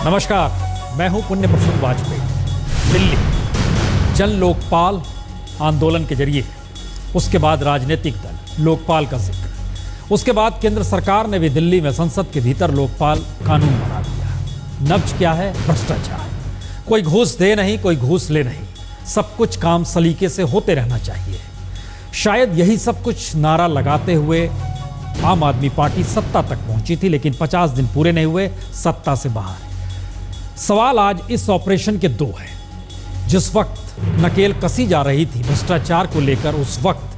नमस्कार, मैं हूं पुण्य प्रसून वाजपेयी। दिल्ली जन लोकपाल आंदोलन के जरिए, उसके बाद राजनीतिक दल लोकपाल का जिक्र, उसके बाद केंद्र सरकार ने भी दिल्ली में संसद के भीतर लोकपाल कानून बना दिया। नब्ज क्या है? भ्रष्टाचार। कोई घूस दे नहीं, कोई घूस ले नहीं, सब कुछ काम सलीके से होते रहना चाहिए। शायद यही सब कुछ नारा लगाते हुए आम आदमी पार्टी सत्ता तक पहुंची थी, लेकिन 50 दिन पूरे नहीं हुए, सत्ता से बाहर। सवाल आज इस ऑपरेशन के दो हैं। जिस वक्त नकेल कसी जा रही थी भ्रष्टाचार को लेकर, उस वक्त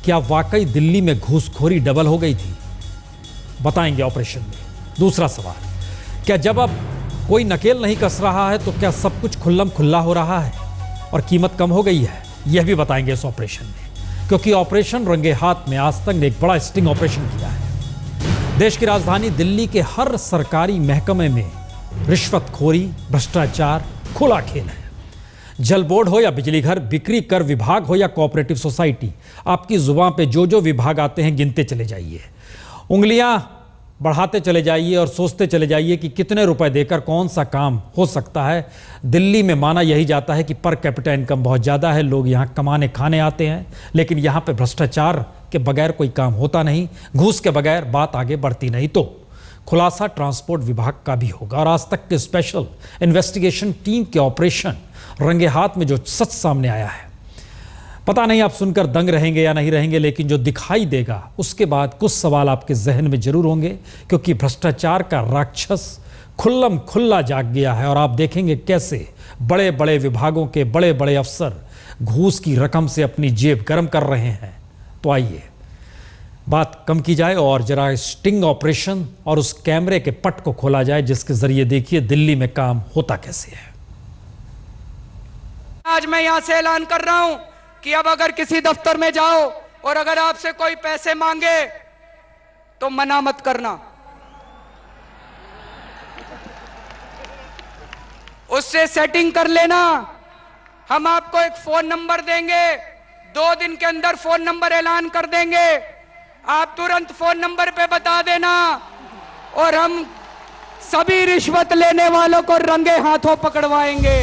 क्या वाकई दिल्ली में घूसखोरी डबल हो गई थी? बताएंगे ऑपरेशन में। दूसरा सवाल, क्या जब अब कोई नकेल नहीं कस रहा है तो क्या सब कुछ खुल्लम खुल्ला हो रहा है और कीमत कम हो गई है? यह भी बताएंगे इस ऑपरेशन में, क्योंकि ऑपरेशन रंगे हाथ में आज तक ने एक बड़ा स्टिंग ऑपरेशन किया है। देश की राजधानी दिल्ली के हर सरकारी महकमे में रिश्वतखोरी, भ्रष्टाचार खुला खेल है। जल बोर्ड हो या बिजली घर, बिक्री कर विभाग हो या कोऑपरेटिव सोसाइटी, आपकी जुबान पे जो जो विभाग आते हैं गिनते चले जाइए, उंगलियां बढ़ाते चले जाइए और सोचते चले जाइए कि कितने रुपए देकर कौन सा काम हो सकता है। दिल्ली में माना यही जाता है कि पर कैपिटा इनकम बहुत ज़्यादा है, लोग यहाँ कमाने खाने आते हैं, लेकिन यहाँ पे भ्रष्टाचार के बगैर कोई काम होता नहीं, घूस के बगैर बात आगे बढ़ती नहीं। तो खुलासा ट्रांसपोर्ट विभाग का भी होगा और आज तक के स्पेशल इन्वेस्टिगेशन टीम के ऑपरेशन रंगे हाथ में जो सच सामने आया है, पता नहीं आप सुनकर दंग रहेंगे या नहीं रहेंगे, लेकिन जो दिखाई देगा उसके बाद कुछ सवाल आपके जहन में जरूर होंगे, क्योंकि भ्रष्टाचार का राक्षस खुल्लम खुल्ला जाग गया है। और आप देखेंगे कैसे बड़े बड़े विभागों के बड़े बड़े अफसर घूस की रकम से अपनी जेब गर्म कर रहे हैं। तो आइए बात कम की जाए और जरा स्टिंग ऑपरेशन और उस कैमरे के पट को खोला जाए, जिसके जरिए देखिए दिल्ली में काम होता कैसे है। आज मैं यहां से ऐलान कर रहा हूं कि अब अगर किसी दफ्तर में जाओ और अगर आपसे कोई पैसे मांगे तो मना मत करना, उससे सेटिंग कर लेना। हम आपको एक फोन नंबर देंगे, 2 दिन के अंदर फोन नंबर ऐलान कर देंगे, आप तुरंत फोन नंबर पे बता देना और हम सभी रिश्वत लेने वालों को रंगे हाथों पकड़वाएंगे।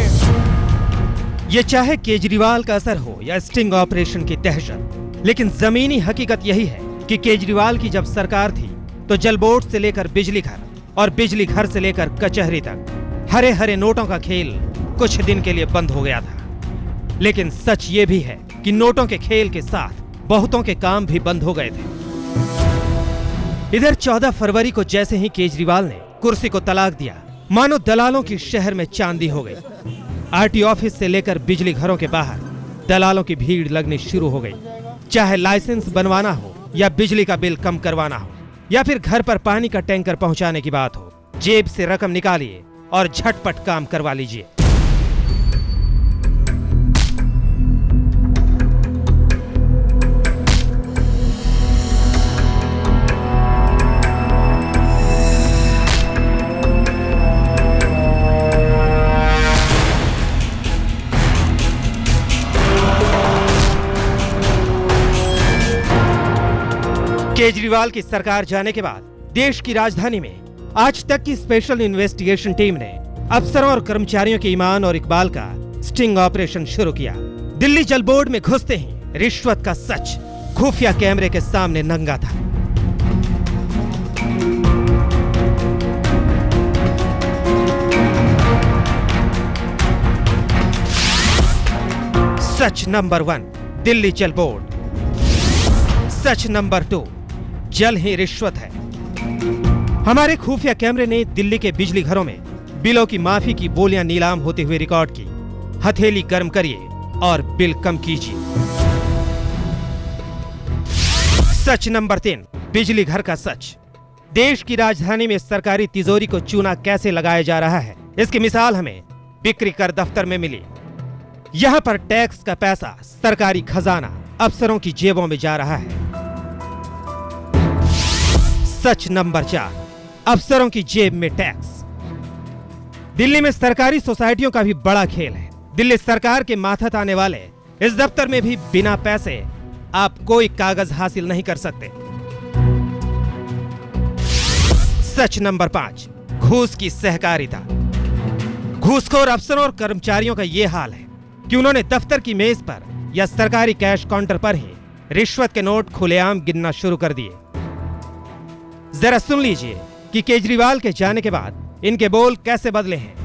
ये चाहे केजरीवाल का असर हो या स्टिंग ऑपरेशन की दहशत, लेकिन जमीनी हकीकत यही है कि केजरीवाल की जब सरकार थी तो जल बोर्ड से लेकर बिजली घर और बिजली घर से लेकर कचहरी तक हरे हरे नोटों का खेल कुछ दिन के लिए बंद हो गया था। लेकिन सच ये भी है कि नोटों के खेल के साथ बहुतों के काम भी बंद हो गए थे। इधर 14 फरवरी को जैसे ही केजरीवाल ने कुर्सी को तलाक दिया, मानो दलालों की शहर में चांदी हो गई। आरटी ऑफिस से लेकर बिजली घरों के बाहर दलालों की भीड़ लगनी शुरू हो गई। चाहे लाइसेंस बनवाना हो या बिजली का बिल कम करवाना हो या फिर घर पर पानी का टैंकर पहुंचाने की बात हो, जेब से रकम निकालिए और झटपट काम करवा लीजिए। केजरीवाल की सरकार जाने के बाद देश की राजधानी में आज तक की स्पेशल इन्वेस्टिगेशन टीम ने अफसरों और कर्मचारियों के ईमान और इकबाल का स्टिंग ऑपरेशन शुरू किया। दिल्ली जल बोर्ड में घुसते ही रिश्वत का सच खुफिया कैमरे के सामने नंगा था। सच नंबर 1, दिल्ली जल बोर्ड। सच नंबर 2, जल ही रिश्वत है। हमारे खुफिया कैमरे ने दिल्ली के बिजली घरों में बिलों की माफी की बोलियां नीलाम होते हुए रिकॉर्ड की। हथेली गर्म करिए और बिल कम कीजिए। सच नंबर 3, बिजली घर का सच। देश की राजधानी में सरकारी तिजोरी को चूना कैसे लगाया जा रहा है, इसकी मिसाल हमें बिक्री कर दफ्तर में मिली। यहां पर टैक्स का पैसा सरकारी खजाना अफसरों की जेबों में जा रहा है। सच नंबर 4, अफसरों की जेब में टैक्स। दिल्ली में सरकारी सोसाइटियों का भी बड़ा खेल है। दिल्ली सरकार के माथत आने वाले इस दफ्तर में भी बिना पैसे आप कोई कागज हासिल नहीं कर सकते। सच नंबर 5, घूस की सहकारिता। घूसखोर अफसरों और कर्मचारियों का यह हाल है कि उन्होंने दफ्तर की मेज पर या सरकारी कैश काउंटर पर ही रिश्वत के नोट खुलेआम गिनना शुरू कर दिए। जरा सुन लीजिए कि केजरीवाल के जाने के बाद इनके बोल कैसे बदले हैं।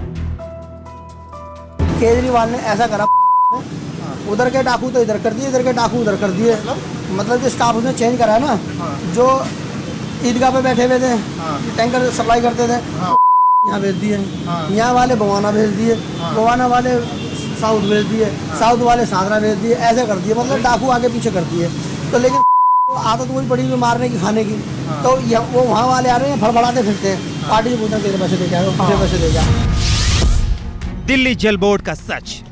केजरीवाल ने ऐसा करा, उधर के डाकू तो इधर कर दिए, इधर के डाकू उधर कर दिए। मतलब जो स्टाफ उसने चेंज करा है ना, जो ईदगाह पे बैठे हुए थे, टैंकर सप्लाई करते थे, यहाँ भेज दिए, यहाँ वाले बवाना भेज दिए, बवाना वाले साउथ भेज दिए, साउथ वाले सांगरा भेज दिए, ऐसे कर दिए। मतलब डाकू आगे पीछे कर दिए। तो लेकिन आदत वही पड़ी हुई मारने की, खाने की। तो वो वहाँ वाले आ रहे हैं, फड़फड़ाते फिरते हैं। पार्टी से पूछना तेरे पैसे दे के आओ, मुझे पैसे दे जाओ। दिल्ली जल बोर्ड का सच,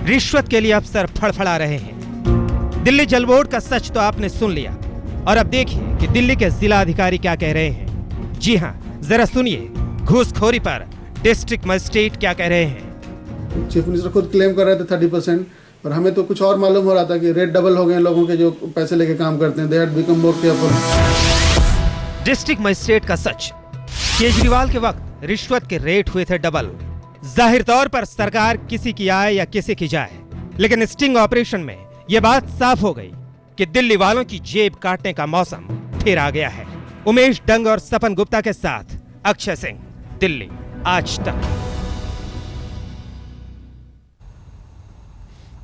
रिश्वत के लिए अफसर फड़फड़ा रहे हैं। दिल्ली जल बोर्ड का सच तो आपने सुन लिया, और अब देखिए कि दिल्ली के जिला अधिकारी क्या कह रहे हैं। जी हां, जरा सुनिए घूसखोरी पर डिस्ट्रिक्ट मजिस्ट्रेट क्या कह रहे हैं। चीफ मिनिस्टर खुद क्लेम कर रहे थे 30%, और हमें तो कुछ और मालूम हो रहा था कि रेट डबल हो गए लोगों के जो पैसे लेके काम करते हैं। They had become more careful. District magistrate का सच, केजरीवाल के वक्त रिश्वत के रेट हुए थे डबल। जाहिर तौर पर सरकार किसी की आए या किसी की जाए, लेकिन स्टिंग ऑपरेशन में यह बात साफ हो गई कि दिल्ली वालों की जेब काटने का मौसम फिर आ गया है। उमेश डंग और सपन गुप्ता के साथ अक्षय सिंह, दिल्ली आज तक।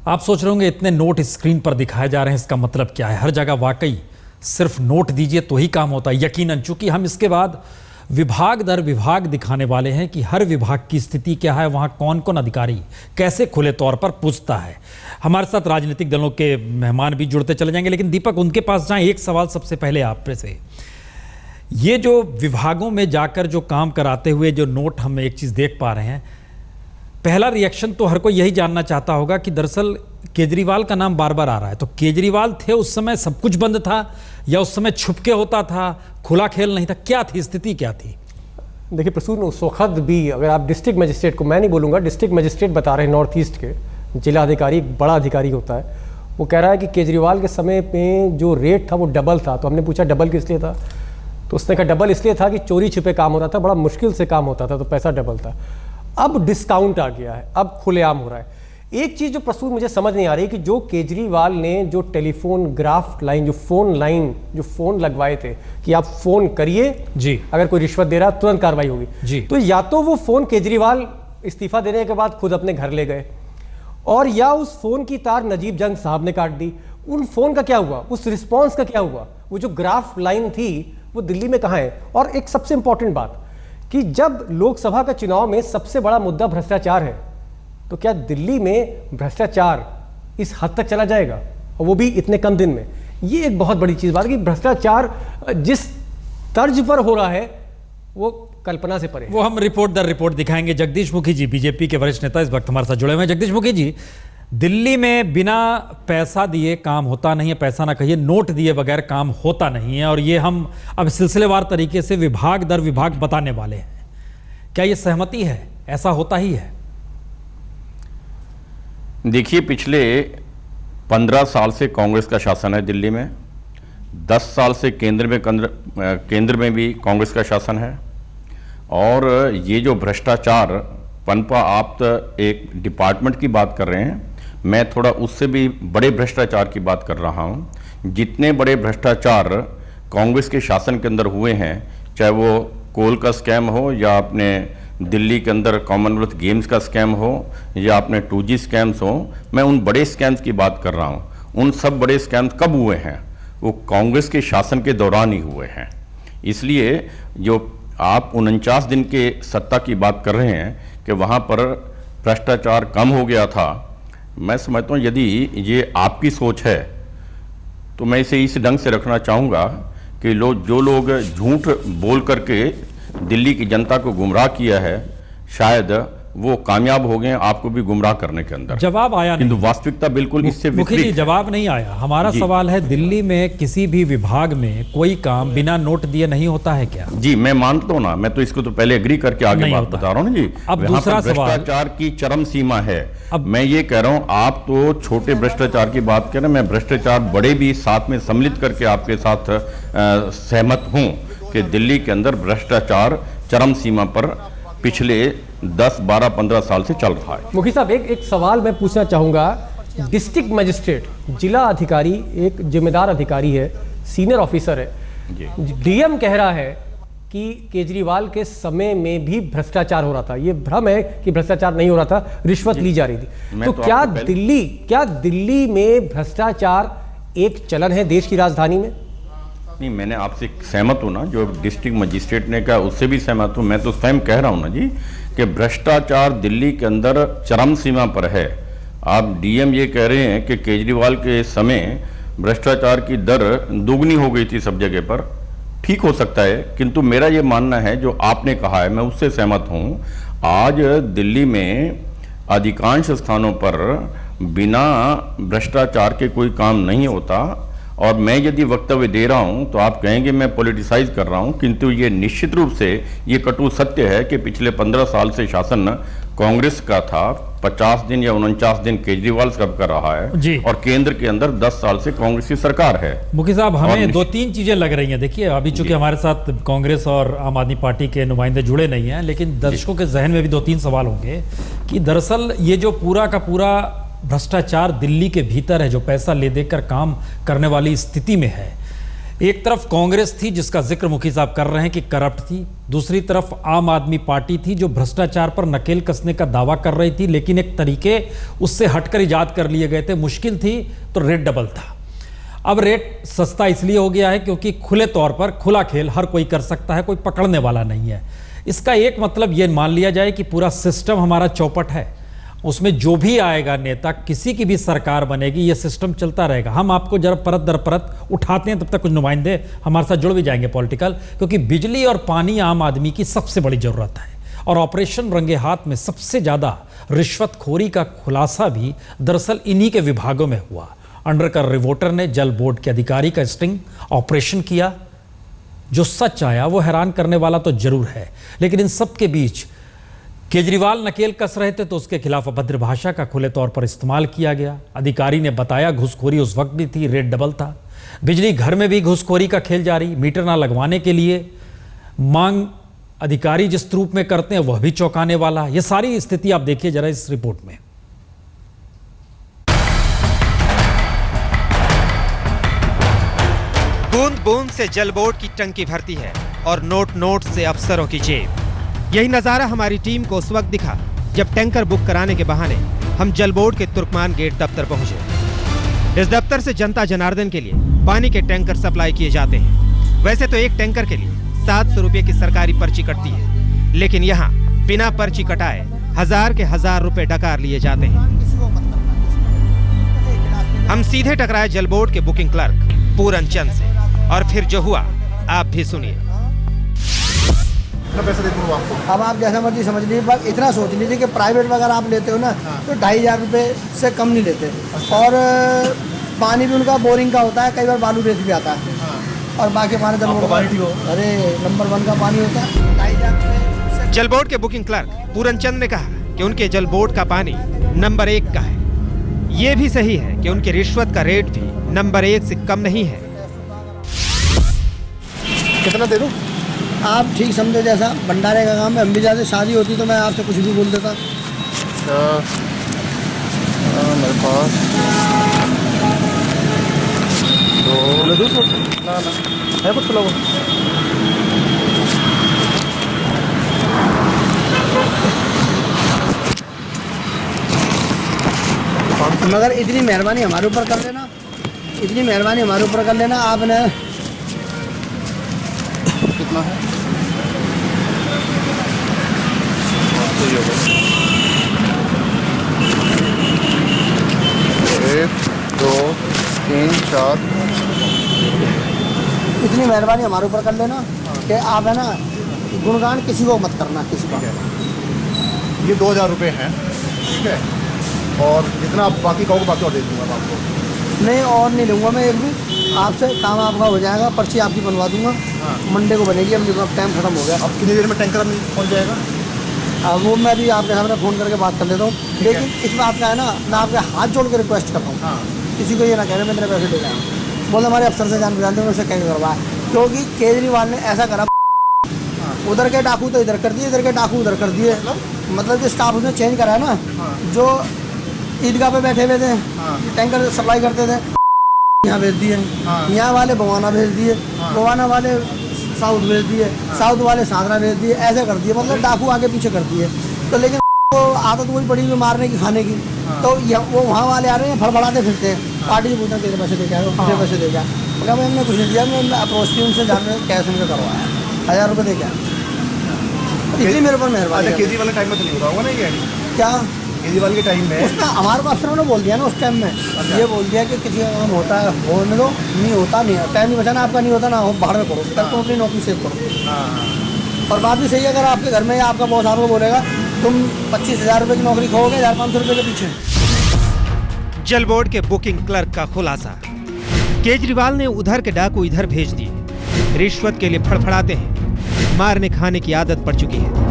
आप सोच रहे होंगे इतने नोट स्क्रीन पर दिखाए जा रहे हैं, इसका मतलब क्या है? हर जगह वाकई सिर्फ नोट दीजिए तो ही काम होता है? यकीनन, चूंकि हम इसके बाद विभाग दर विभाग दिखाने वाले हैं कि हर विभाग की स्थिति क्या है, वहां कौन कौन अधिकारी कैसे खुले तौर पर पूछता है। हमारे साथ राजनीतिक दलों के मेहमान भी जुड़ते चले जाएंगे, लेकिन दीपक, उनके पास जाएं। एक सवाल सबसे पहले आप पे से, ये जो विभागों में जाकर जो काम कराते हुए जो नोट हम एक चीज देख पा रहे हैं, पहला रिएक्शन तो हर कोई यही जानना चाहता होगा कि दरअसल केजरीवाल का नाम बार बार आ रहा है, तो केजरीवाल थे उस समय सब कुछ बंद था, या उस समय छुपके होता था, खुला खेल नहीं था? क्या थी स्थिति, क्या थी? देखिए प्रसून, उस वक्त भी अगर आप डिस्ट्रिक्ट मजिस्ट्रेट को, मैं नहीं बोलूँगा, डिस्ट्रिक्ट मजिस्ट्रेट बता रहे हैं नॉर्थ ईस्ट के जिला अधिकारी, बड़ा अधिकारी होता है, वो कह रहा है कि केजरीवाल के समय में जो रेट था वो डबल था। तो हमने पूछा डबल किस लिए था, तो उसने कहा डबल इसलिए था कि चोरी छिपे काम होता था, बड़ा मुश्किल से काम होता था, तो पैसा डबल था। अब डिस्काउंट आ गया है, अब खुलेआम हो रहा है। एक चीज़ जो प्रसून मुझे समझ नहीं आ रही कि जो केजरीवाल ने जो टेलीफोन ग्राफ लाइन, जो फोन लगवाए थे कि आप फोन करिए जी, अगर कोई रिश्वत दे रहा है तुरंत कार्रवाई होगी जी, तो या तो वो फोन केजरीवाल इस्तीफा देने के बाद खुद अपने घर ले गए, और या उस फोन की तार नजीब जंग साहब ने काट दी। उन फोन का क्या हुआ, उस रिस्पॉन्स का क्या हुआ? वो जो ग्राफ लाइन थी वो दिल्ली में कहाँ है? और एक सबसे इंपॉर्टेंट बात कि जब लोकसभा का चुनाव में सबसे बड़ा मुद्दा भ्रष्टाचार है, तो क्या दिल्ली में भ्रष्टाचार इस हद तक चला जाएगा, और वो भी इतने कम दिन में? ये एक बहुत बड़ी चीज बात है कि भ्रष्टाचार जिस तर्ज पर हो रहा है वो कल्पना से परे है। वो हम रिपोर्ट दर रिपोर्ट दिखाएंगे। जगदीश मुखी जी, बीजेपी के वरिष्ठ नेता, इस वक्त हमारे साथ जुड़े हुए हैं। जगदीश मुखी जी, दिल्ली में बिना पैसा दिए काम होता नहीं है, पैसा ना कहिए, नोट दिए बगैर काम होता नहीं है, और ये हम अब सिलसिलेवार तरीके से विभाग दर विभाग बताने वाले हैं। क्या ये सहमति है, ऐसा होता ही है? देखिए, पिछले 15 साल से कांग्रेस का शासन है दिल्ली में, 10 साल से केंद्र में भी कांग्रेस का शासन है, और ये जो भ्रष्टाचार पनपा, आप तो एक डिपार्टमेंट की बात कर रहे हैं, मैं थोड़ा उससे भी बड़े भ्रष्टाचार की बात कर रहा हूँ। जितने बड़े भ्रष्टाचार कांग्रेस के शासन के अंदर हुए हैं, चाहे वो कोल का स्कैम हो, या अपने दिल्ली के अंदर कॉमनवेल्थ गेम्स का स्कैम हो, या अपने 2G स्कैम्स हो, मैं उन बड़े स्कैम्स की बात कर रहा हूँ। उन सब बड़े स्कैम्स कब हुए हैं? वो कांग्रेस के शासन के दौरान ही हुए हैं। इसलिए जो आप 49 दिन के सत्ता की बात कर रहे हैं कि वहाँ पर भ्रष्टाचार कम हो गया था, मैं समझता हूँ यदि ये आपकी सोच है तो मैं इसे इस ढंग से रखना चाहूँगा कि जो लोग झूठ बोल करके दिल्ली की जनता को गुमराह किया है, शायद वो कामयाब हो गए आपको भी गुमराह करने के अंदर। जवाब आया नहीं, किंतु वास्तविकता बिल्कुल इससे मुखी जी जवाब नहीं आया। हमारा सवाल है, दिल्ली में किसी भी विभाग में कोई काम बिना नोट दिए नहीं होता है क्या? जी, मैं मानता हूँ ना, मैं तो इसको तो पहले एग्री करके आगे बात बता रहा हूँ ना जी। अब दूसरा सवाल, भ्रष्टाचार की चरम सीमा है। अब मैं ये कह रहा हूँ, आप तो छोटे भ्रष्टाचार की बात कर रहे हैं, मैं भ्रष्टाचार बड़े भी साथ में सम्मिलित करके आपके साथ सहमत हूँ कि दिल्ली के अंदर भ्रष्टाचार चरम सीमा पर पिछले 10, 12, 15 साल से चल रहा है। मुखी साहब, एक सवाल मैं पूछना चाहूँगा। डिस्ट्रिक्ट मजिस्ट्रेट, जिला अधिकारी एक जिम्मेदार अधिकारी है, सीनियर ऑफिसर है। डीएम कह रहा है कि केजरीवाल के समय में भी भ्रष्टाचार हो रहा था। ये भ्रम है कि भ्रष्टाचार नहीं हो रहा था, रिश्वत ली जा रही थी। तो क्या दिल्ली में भ्रष्टाचार एक चलन है देश की राजधानी में? नहीं, मैंने आपसे सहमत हूँ ना, जो डिस्ट्रिक्ट मजिस्ट्रेट ने कहा उससे भी सहमत हूँ। मैं तो स्वयं कह रहा हूँ ना जी कि भ्रष्टाचार दिल्ली के अंदर चरम सीमा पर है। आप डीएम ये कह रहे हैं कि केजरीवाल के समय भ्रष्टाचार की दर दोगुनी हो गई थी सब जगह पर। ठीक हो सकता है, किंतु मेरा ये मानना है जो आपने कहा है मैं उससे सहमत हूँ। आज दिल्ली में अधिकांश स्थानों पर बिना भ्रष्टाचार के कोई काम नहीं होता। और मैं यदि वक्तव्य दे रहा हूं तो आप कहेंगे मैं पॉलिटिसाइज कर रहा हूं, किंतु ये निश्चित रूप से ये कटु सत्य है कि पिछले 15 साल से शासन कांग्रेस का था। 50 दिन या 49 दिन केजरीवाल सब कर रहा है जी। और केंद्र के अंदर 10 साल से कांग्रेस की सरकार है। मुखी साहब, हमें 2-3 चीजें लग रही हैं। देखिए, अभी चूंकि हमारे साथ कांग्रेस और आम आदमी पार्टी के नुमाइंदे जुड़े नहीं हैं, लेकिन दर्शकों के जहन में भी 2-3 सवाल होंगे कि दरअसल ये जो पूरा का पूरा भ्रष्टाचार दिल्ली के भीतर है, जो पैसा ले देकर काम करने वाली स्थिति में है। एक तरफ कांग्रेस थी जिसका जिक्र मुखी साहब कर रहे हैं कि करप्ट थी, दूसरी तरफ आम आदमी पार्टी थी जो भ्रष्टाचार पर नकेल कसने का दावा कर रही थी, लेकिन एक तरीके उससे हटकर इजाद कर लिए गए थे। मुश्किल थी तो रेट डबल था। अब रेट सस्ता इसलिए हो गया है क्योंकि खुले तौर पर खुला खेल हर कोई कर सकता है, कोई पकड़ने वाला नहीं है। इसका एक मतलब यह मान लिया जाए कि पूरा सिस्टम हमारा चौपट है, उसमें जो भी आएगा नेता, किसी की भी सरकार बनेगी, यह सिस्टम चलता रहेगा। हम आपको जरा परत दर परत उठाते हैं, तब तक कुछ नुमाइंदे हमारे साथ जुड़ भी जाएंगे पॉलिटिकल, क्योंकि बिजली और पानी आम आदमी की सबसे बड़ी जरूरत है। और ऑपरेशन रंगे हाथ में सबसे ज्यादा रिश्वतखोरी का खुलासा भी दरअसल इन्हीं के विभागों में हुआ। अंडरकर रिपोर्टर ने जल बोर्ड के अधिकारी का स्टिंग ऑपरेशन किया। जो सच आया वो हैरान करने वाला तो जरूर है, लेकिन इन सब के बीच केजरीवाल नकेल कस रहे थे तो उसके खिलाफ अभद्र भाषा का खुले तौर पर इस्तेमाल किया गया। अधिकारी ने बताया घूसखोरी उस वक्त भी थी, रेट डबल था। बिजली घर में भी घूसखोरी का खेल जारी, मीटर ना लगवाने के लिए मांग अधिकारी जिस रूप में करते हैं वह भी चौंकाने वाला। यह सारी स्थिति आप देखिए जरा इस रिपोर्ट में। बूंद बूंद से जल बोर्ड की टंकी भरती है और नोट नोट से अफसरों की जेब। यही नजारा हमारी टीम को उस वक्त दिखा जब टैंकर बुक कराने के बहाने हम जल बोर्ड के तुर्कमान गेट दफ्तर पहुंचे। इस दफ्तर से जनता जनार्दन के लिए पानी के टैंकर सप्लाई किए जाते हैं। वैसे तो एक टैंकर के लिए 700 रुपए की सरकारी पर्ची कटती है, लेकिन यहाँ बिना पर्ची कटाए 1000 के 1000 रुपए डकार लिए जाते हैं। हम सीधे टकराए जल बोर्ड के बुकिंग क्लर्क पूरन चंद से, और फिर जो हुआ आप भी सुनिए। पैसा दे दूँ आपको। अब आप जैसा मर्जी समझ लीजिए, बस इतना सोच लीजिए कि प्राइवेट वगैरह आप लेते हो ना तो 2500 रुपये से कम नहीं लेते। और पानी भी उनका बोरिंग का होता है, कई बार बालू रेत भी आता है। और बाकी पानी अरे नंबर 1 का पानी होता है। 2500 जल बोर्ड के बुकिंग क्लर्क पूरन चंद ने कहा कि उनके जल बोर्ड का पानी नंबर 1 का है। ये भी सही है कि उनकी रिश्वत का रेट भी नंबर 1 से कम नहीं है। कितना दे दूँ? आप ठीक समझो, जैसा भंडारे का काम है, हम भी जाते, शादी होती तो मैं आपसे कुछ भी बोल देता। मेरे पास तो ना है कुछ लोग। मगर इतनी मेहरबानी हमारे ऊपर कर लेना, इतनी मेहरबानी हमारे ऊपर कर लेना आपने। कितना है? 1 2 3 4। इतनी मेहरबानी हमारे ऊपर कर लेना कि आप है ना गुणगान किसी को मत करना, किसी का। ये 2000 रुपये हैं, ठीक है। और जितना आप बाकी कहोगे बाकी और दे दूँगा मैं आपको। नहीं और नहीं लूँगा मैं एक भी आपसे, काम आपका हो जाएगा, पर्ची आपकी बनवा दूंगा। मंडे को बनेगी, अब टाइम खत्म हो गया। अब कितनी देर में टैंकर पहुँच जाएगा? वो मैं भी आपके सामने फ़ोन करके बात कर लेता हूँ। लेकिन इस बात का है ना, मैं आपके हाथ जोड़ के रिक्वेस्ट करता हूँ, किसी को ये ना कहना मैं तेरे पैसे दे जाऊँ। बोले हमारे अफसर से जान पहचानते हैं, उससे कहीं करवाया, क्योंकि केजरीवाल ने ऐसा करा उधर के डाकू तो इधर कर दिए, इधर के डाकू उधर कर दिए। मतलब जो स्टाफ उसने चेंज करा है ना, जो ईदगाह पे बैठे हुए थे, टैंकर सप्लाई करते थे, यहाँ भेज दिए। यहाँ वाले बवाना भेज दिए, बवाना वाले साउथ भेज दिए, साउथ वाले सागरा भेज दिए, ऐसे कर दिए। मतलब डाकू आगे पीछे कर दिए। तो लेकिन वो आदत वही पड़ी हुई मारने की, खाने की। तो वो वहाँ वाले आ रहे हैं, फड़फड़ाते फिरते हैं। पार्टी से पूछते हैं तेरे पैसे दे क्या, तेरे पैसे दे क्या। क्या भाई हमने कुछ नहीं दिया, मैं अप्रोच थी उनसे, जान कैश उनका करवाया 1000 रुपये दे क्या। इतनी मेरे ऊपर मेहरबानी। केजरीवाल के टाइम में तो नहीं होता होगा ना ये? क्या केजरीवाल के टाइम में उसमें हमारे पास ने बोल दिया ना उस टाइम में, ये बोल दिया कि किसी का काम होता है होने दो, नहीं होता नहीं है, टाइम नहीं बचाना आपका, नहीं होता ना हो बाहर में करो, तब तुम अपनी नौकरी सेव करो। और बात भी सही है, अगर आपके घर में या आपका बॉस आपको बोलेगा तुम 25,000 रुपये की नौकरी खोगे 1,500 रुपये के पीछे। जल बोर्ड के बुकिंग क्लर्क का खुलासा, केजरीवाल ने उधर के डाकू इधर भेज दिए। रिश्वत के लिए फड़फड़ाते हैं, मारने खाने की आदत पड़ चुकी है।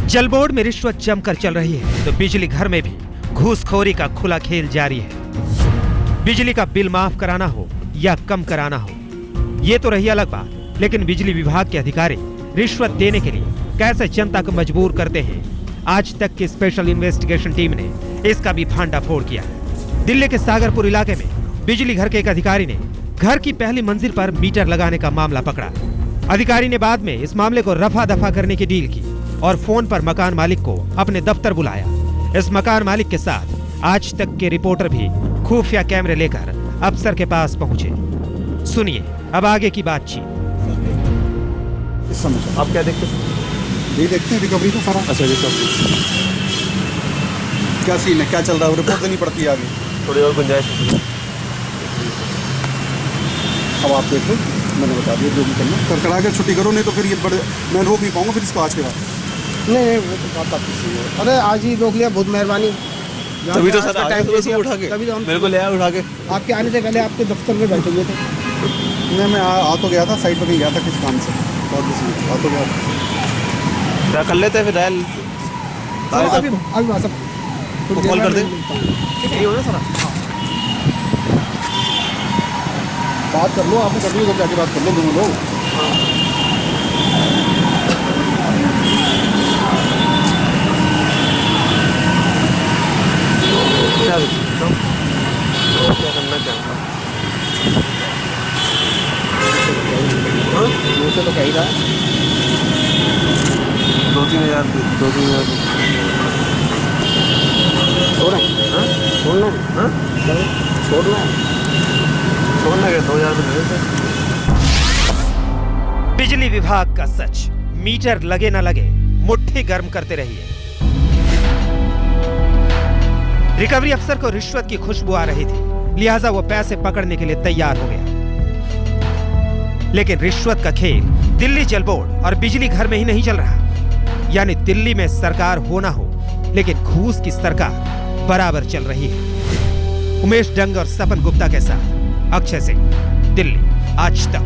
जल बोर्ड में रिश्वत जमकर चल रही है तो बिजली घर में भी घूसखोरी का खुला खेल जारी है। बिजली का बिल माफ कराना हो या कम कराना हो, ये तो रही अलग बात, लेकिन बिजली विभाग के अधिकारी रिश्वत देने के लिए कैसे जनता को मजबूर करते हैं, आज तक की स्पेशल इन्वेस्टिगेशन टीम ने इसका भी भांडाफोड़ किया। दिल्ली के सागरपुर इलाके में बिजली घर के एक अधिकारी ने घर की पहली मंजिल पर मीटर लगाने का मामला पकड़ा। अधिकारी ने बाद में इस मामले को रफा दफा करने की डील की और फोन पर मकान मालिक को अपने दफ्तर बुलाया। इस मकान मालिक के साथ आज तक के रिपोर्टर भी खुफिया कैमरे लेकर अफसर के पास पहुंचे। सुनिए अब आगे की बातचीत। आप क्या देखते हैं? ये देखते हैं रिकवरी का सारा। अच्छा रिकवरी क्या सीन है, क्या चल रहा है, रिपोर्ट देनी पड़ती है आगे। थोड़ी और गुंजाइश। अब आप देख लो, मैंने बता दिया जो भी करना, कड़कड़ा के छुट्टी करो, नहीं तो फिर ये बड़े मैं रोक नहीं पाऊंगा फिर इसको आज के बाद। नहीं वो तो बात आपकी सही है। अरे आज ही रोक लिया, बहुत मेहरबानी। तभी तो सर टाइम उठा के तभी तो मेरे को ले आया उठा के। आपके आने से पहले आपके दफ्तर में बैठे हुए थे। मैं आ तो गया था, साइड पर कहीं गया था किस काम से, और किसी आ तो गया था। क्या कर लेते हैं फिर रायल अभी सब कॉल कर दे। बात कर लो, आपने कर लो तो जाके बात कर लो दोनों लोग। क्या करना चाहता मुझसे तो कह ही रहा है 2-3 हज़ार छोड़ना है छोड़ना है 2,000 रुपये। बिजली विभाग का सच, मीटर लगे ना लगे मुट्ठी गर्म करते रहिए। रिकवरी अफसर को रिश्वत की खुशबू आ रही थी, लिहाजा वो पैसे पकड़ने के लिए तैयार हो गया। लेकिन रिश्वत का खेल दिल्ली जल बोर्ड और बिजली घर में ही नहीं चल रहा। यानी दिल्ली में सरकार हो ना हो, लेकिन घूस की सरकार बराबर चल रही है। उमेश डंग और सपन गुप्ता के साथ अक्षय सिंह, दिल्ली आज तक।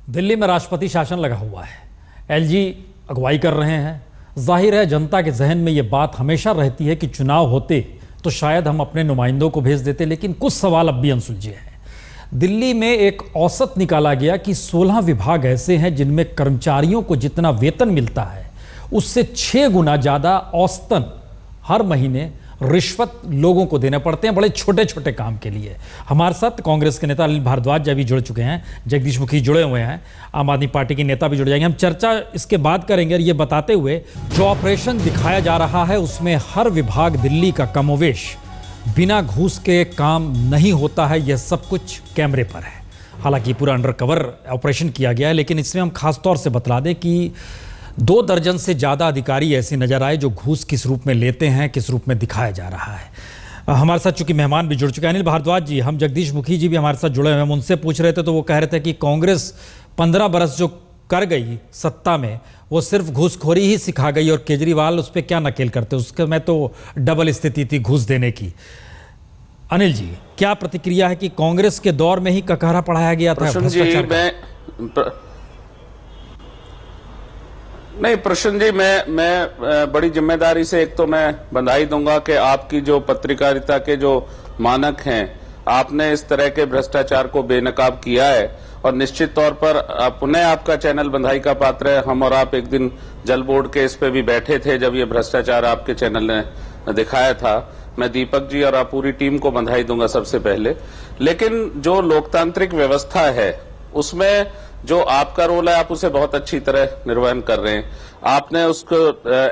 दिल्ली में राष्ट्रपति शासन लगा हुआ है, एलजी अगुवाई कर रहे हैं। जाहिर है जनता के जहन में यह बात हमेशा रहती है कि चुनाव होते तो शायद हम अपने नुमाइंदों को भेज देते, लेकिन कुछ सवाल अब भी अनसुलझे हैं। दिल्ली में एक औसत निकाला गया कि 16 विभाग ऐसे हैं जिनमें कर्मचारियों को जितना वेतन मिलता है उससे 6 गुना ज़्यादा औसतन हर महीने रिश्वत लोगों को देने पड़ते हैं, बड़े छोटे छोटे काम के लिए। हमारे साथ कांग्रेस के नेता अनिल भारद्वाज जी भी जुड़ चुके हैं, जगदीश मुखी जुड़े हुए हैं, आम आदमी पार्टी के नेता भी जुड़ जाएंगे। हम चर्चा इसके बाद करेंगे, और ये बताते हुए जो ऑपरेशन दिखाया जा रहा है उसमें हर विभाग दिल्ली का कमोवेश बिना घूस के काम नहीं होता है, यह सब कुछ कैमरे पर है। हालांकि पूरा अंडर कवर ऑपरेशन किया गया है, लेकिन इसमें हम खास तौर से बतला दें कि 2 दर्जन से ज़्यादा अधिकारी ऐसे नजर आए जो घूस किस रूप में लेते हैं, किस रूप में दिखाया जा रहा है। हमारे साथ चूंकि मेहमान भी जुड़ चुके हैं, अनिल भारद्वाज जी, हम जगदीश मुखी जी भी हमारे साथ जुड़े हुए हैं, हम उनसे पूछ रहे थे तो वो कह रहे थे कि कांग्रेस 15 बरस जो कर गई सत्ता में वो सिर्फ घूसखोरी ही सिखा गई, और केजरीवाल उस पर क्या नकेल करते, उसके में तो डबल स्थिति थी घूस देने की। अनिल जी, क्या प्रतिक्रिया है कि कांग्रेस के दौर में ही ककहरा पढ़ाया गया था भ्रष्टाचार का? नहीं प्रश्न जी, मैं बड़ी जिम्मेदारी से एक तो मैं बधाई दूंगा कि आपकी जो पत्रकारिता के जो मानक हैं आपने इस तरह के भ्रष्टाचार को बेनकाब किया है और निश्चित तौर पर पुनः आपका चैनल बधाई का पात्र है। हम और आप एक दिन जल बोर्ड के इस पे भी बैठे थे जब ये भ्रष्टाचार आपके चैनल ने दिखाया था। मैं दीपक जी और आप पूरी टीम को बधाई दूंगा सबसे पहले। लेकिन जो लोकतांत्रिक व्यवस्था है उसमें जो आपका रोल है आप उसे बहुत अच्छी तरह निर्वहन कर रहे हैं। आपने उसको